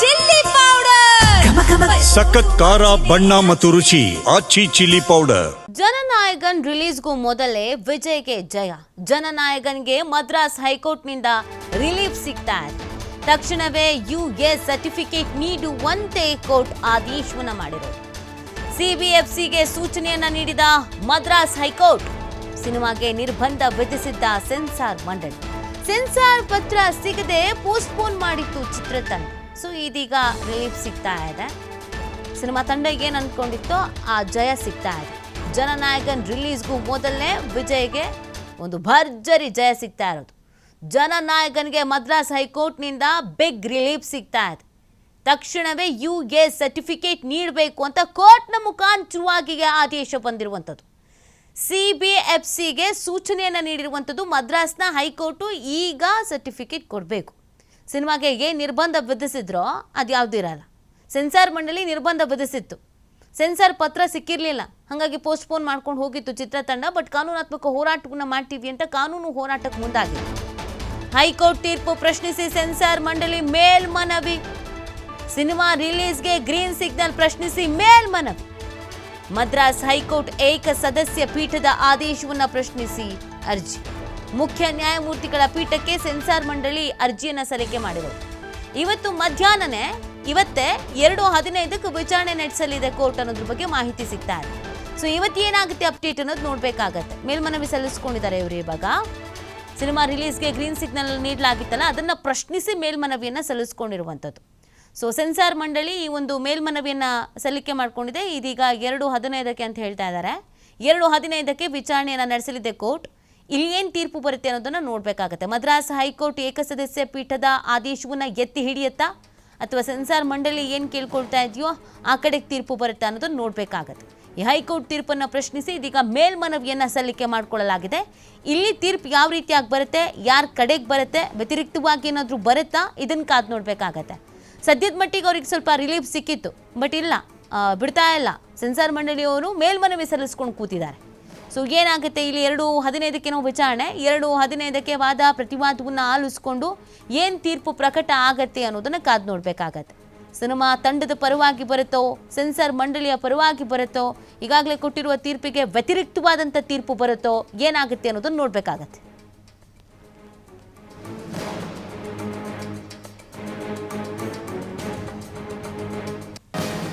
Chilli powder ಸಖತ್ ಖಾರ ಬಣ್ಣ ಮತ್ತು ರುಚಿ ಆಚಿ ಚಿಲ್ಲಿ ಪೌಡರ್. ಜನನಾಯಕನ್ ರಿಲೀಸ್ಗೂ ಮೊದಲೇ ವಿಜಯ್ಗೆ ಜಯ. ಜನನಾಯಕನ್ಗೆ ಮದ್ರಾಸ್ ಹೈಕೋರ್ಟ್ನಿಂದ ರಿಲೀಫ್ ಸಿಗ್ತಾ ಇದೆ. ತಕ್ಷಣವೇ ಯುಎಸ್ ಸರ್ಟಿಫಿಕೇಟ್ ನೀಡುವಂತೆ ಕೋರ್ಟ್ ಆದೇಶವನ್ನ ಮಾಡಿರೋದು. ಸಿಬಿಎಫ್ಸಿಗೆ ಸೂಚನೆಯನ್ನ ನೀಡಿದ ಮದ್ರಾಸ್ ಹೈಕೋರ್ಟ್ ಸಿನಿಮಾಗೆ ನಿರ್ಬಂಧ ವಿಧಿಸಿದ್ದ ಸೆನ್ಸಾರ್ ಮಂಡಳಿ. ಸೆನ್ಸಾರ್ ಪತ್ರ ಸಿಗದೆ ಪೋಸ್ಟ್ಪೋನ್ ಮಾಡಿತ್ತು ಚಿತ್ರತಂಡ. ಸೊ ಇದೀಗ ರಿಲೀಫ್ ಸಿಗ್ತಾ ಇದೆ. ಸಿನಿಮಾ ತಂಡ ಏನು ಅಂದ್ಕೊಂಡಿತ್ತೋ ಆ ಜಯ ಸಿಗ್ತಾ ಇದೆ. ಜನನಾಯಕನ್ ರಿಲೀಸ್ಗೂ ಮೊದಲನೇ ವಿಜಯ್ಗೆ ಒಂದು ಭರ್ಜರಿ ಜಯ ಸಿಗ್ತಾ ಇರೋದು. ಜನನಾಯಕನ್ಗೆ ಮದ್ರಾಸ್ ಹೈಕೋರ್ಟ್ನಿಂದ ಬಿಗ್ ರಿಲೀಫ್ ಸಿಗ್ತಾ ಇದೆ. ತಕ್ಷಣವೇ ಯುಎಸ್ ಸರ್ಟಿಫಿಕೇಟ್ ನೀಡಬೇಕು ಅಂತ ಕೋರ್ಟ್ನ ಮುಖಾಂತರವಾಗಿ ಆದೇಶ ಬಂದಿರುವಂಥದ್ದು. ಸಿಬಿಎಫ್ಸಿಗೆ ಸೂಚನೆಯನ್ನು ನೀಡಿರುವಂಥದ್ದು. ಮದ್ರಾಸ್ನ ಹೈಕೋರ್ಟು ಈಗ ಸರ್ಟಿಫಿಕೇಟ್ ಕೊಡಬೇಕು. ಸಿನಿಮಾಗೆ ಏನು ನಿರ್ಬಂಧ ವಿಧಿಸಿದ್ರೋ ಅದು ಯಾವುದೂ ಇರಲ್ಲ. ಸೆನ್ಸಾರ್ ಮಂಡಳಿ ನಿರ್ಬಂಧ ವಿಧಿಸಿತ್ತು. ಸೆನ್ಸಾರ್ ಪತ್ರ ಸಿಕ್ಕಿರಲಿಲ್ಲ, ಹಾಗಾಗಿ ಪೋಸ್ಟ್ಪೋನ್ ಮಾಡ್ಕೊಂಡು ಹೋಗಿತ್ತು ಚಿತ್ರತಂಡ. ಬಟ್ ಕಾನೂನಾತ್ಮಕ ಹೋರಾಟವನ್ನು ಮಾಡ್ತೀವಿ ಅಂತ ಕಾನೂನು ಹೋರಾಟಕ್ಕೆ ಮುಂದಾಗಿದೆ. ಹೈಕೋರ್ಟ್ ತೀರ್ಪು ಪ್ರಶ್ನಿಸಿ ಸೆನ್ಸಾರ್ ಮಂಡಳಿ ಮೇಲ್ಮನವಿ. ಸಿನಿಮಾ ರಿಲೀಸ್ಗೆ ಗ್ರೀನ್ ಸಿಗ್ನಲ್ ಪ್ರಶ್ನಿಸಿ ಮೇಲ್ಮನವಿ. ಮದ್ರಾಸ್ ಹೈಕೋರ್ಟ್ ಏಕ ಸದಸ್ಯ ಪೀಠದ ಆದೇಶವನ್ನು ಪ್ರಶ್ನಿಸಿ ಅರ್ಜಿ. ಮುಖ್ಯ ನ್ಯಾಯಮೂರ್ತಿಗಳ ಪೀಠಕ್ಕೆ ಸೆನ್ಸಾರ್ ಮಂಡಳಿ ಅರ್ಜಿಯನ್ನು ಸಲ್ಲಿಕೆ ಮಾಡಿದರು. ಇವತ್ತು ಮಧ್ಯಾಹ್ನನೇ ಇವತ್ತೇ 2:15ಕ್ಕೆ ವಿಚಾರಣೆ ನಡೆಸಲಿದೆ ಕೋರ್ಟ್ ಅನ್ನೋದ್ರ ಬಗ್ಗೆ ಮಾಹಿತಿ ಸಿಗ್ತಾ ಇದೆ. ಸೊ ಇವತ್ತು ಏನಾಗುತ್ತೆ ಅಪ್ಡೇಟ್ ಅನ್ನೋದು ನೋಡಬೇಕಾಗತ್ತೆ. ಮೇಲ್ಮನವಿ ಸಲ್ಲಿಸ್ಕೊಂಡಿದ್ದಾರೆ ಇವರು. ಇವಾಗ ಸಿನಿಮಾ ರಿಲೀಸ್ಗೆ ಗ್ರೀನ್ ಸಿಗ್ನಲ್ ನೀಡಲಾಗಿತ್ತಲ್ಲ, ಅದನ್ನು ಪ್ರಶ್ನಿಸಿ ಮೇಲ್ಮನವಿಯನ್ನು ಸಲ್ಲಿಸ್ಕೊಂಡಿರುವಂಥದ್ದು. ಸೊ ಸೆನ್ಸಾರ್ ಮಂಡಳಿ ಈ ಒಂದು ಮೇಲ್ಮನವಿಯನ್ನು ಸಲ್ಲಿಕೆ ಮಾಡಿಕೊಂಡಿದೆ. ಇದೀಗ 2:15ಕ್ಕೆ ಅಂತ ಹೇಳ್ತಾ ಇದ್ದಾರೆ. 2:15ಕ್ಕೆ ವಿಚಾರಣೆಯನ್ನು ನಡೆಸಲಿದೆ ಕೋರ್ಟ್. ಇಲ್ಲಿ ಏನು ತೀರ್ಪು ಬರುತ್ತೆ ಅನ್ನೋದನ್ನು ನೋಡಬೇಕಾಗತ್ತೆ. ಮದ್ರಾಸ್ ಹೈಕೋರ್ಟ್ ಏಕಸದಸ್ಯ ಪೀಠದ ಆದೇಶವನ್ನು ಎತ್ತಿ ಹಿಡಿಯುತ್ತಾ ಅಥವಾ ಸೆನ್ಸಾರ್ ಮಂಡಳಿ ಏನು ಕೇಳ್ಕೊಳ್ತಾ ಇದೆಯೋ ಆ ಕಡೆಗೆ ತೀರ್ಪು ಬರುತ್ತೆ ಅನ್ನೋದನ್ನು ನೋಡಬೇಕಾಗತ್ತೆ. ಈ ಹೈಕೋರ್ಟ್ ತೀರ್ಪನ್ನು ಪ್ರಶ್ನಿಸಿ ಇದೀಗ ಮೇಲ್ಮನವಿಯನ್ನು ಸಲ್ಲಿಕೆ ಮಾಡಿಕೊಳ್ಳಲಾಗಿದೆ. ಇಲ್ಲಿ ತೀರ್ಪು ಯಾವ ರೀತಿಯಾಗಿ ಬರುತ್ತೆ, ಯಾರ ಕಡೆಗೆ ಬರುತ್ತೆ, ವ್ಯತಿರಿಕ್ತವಾಗಿ ಏನಾದರೂ ಬರುತ್ತಾ, ಇದನ್ನು ಕಾದು ನೋಡಬೇಕಾಗತ್ತೆ. ಸದ್ಯದ ಮಟ್ಟಿಗೆ ಅವ್ರಿಗೆ ಸ್ವಲ್ಪ ರಿಲೀಫ್ ಸಿಕ್ಕಿತ್ತು, ಬಟ್ ಇಲ್ಲ, ಬಿಡ್ತಾ ಇಲ್ಲ. ಸೆನ್ಸಾರ್ ಮಂಡಳಿಯವರು ಮೇಲ್ಮನವಿ ಸಲ್ಲಿಸ್ಕೊಂಡು ಕೂತಿದ್ದಾರೆ. ಸೊ ಏನಾಗುತ್ತೆ ಇಲ್ಲಿ 2:15ಕ್ಕೆ ನಾವು ವಿಚಾರಣೆ, 2:15ಕ್ಕೆ ವಾದ ಪ್ರತಿವಾದವನ್ನು ಆಲಿಸ್ಕೊಂಡು ಏನು ತೀರ್ಪು ಪ್ರಕಟ ಆಗತ್ತೆ ಅನ್ನೋದನ್ನು ಕಾದು ನೋಡಬೇಕಾಗತ್ತೆ. ಸಿನಿಮಾ ತಂಡದ ಪರವಾಗಿ ಬರುತ್ತೋ, ಸೆನ್ಸಾರ್ ಮಂಡಳಿಯ ಪರವಾಗಿ ಬರುತ್ತೋ, ಈಗಾಗಲೇ ಕೊಟ್ಟಿರುವ ತೀರ್ಪಿಗೆ ವ್ಯತಿರಿಕ್ತವಾದಂಥ ತೀರ್ಪು ಬರುತ್ತೋ, ಏನಾಗುತ್ತೆ ಅನ್ನೋದನ್ನು ನೋಡಬೇಕಾಗತ್ತೆ.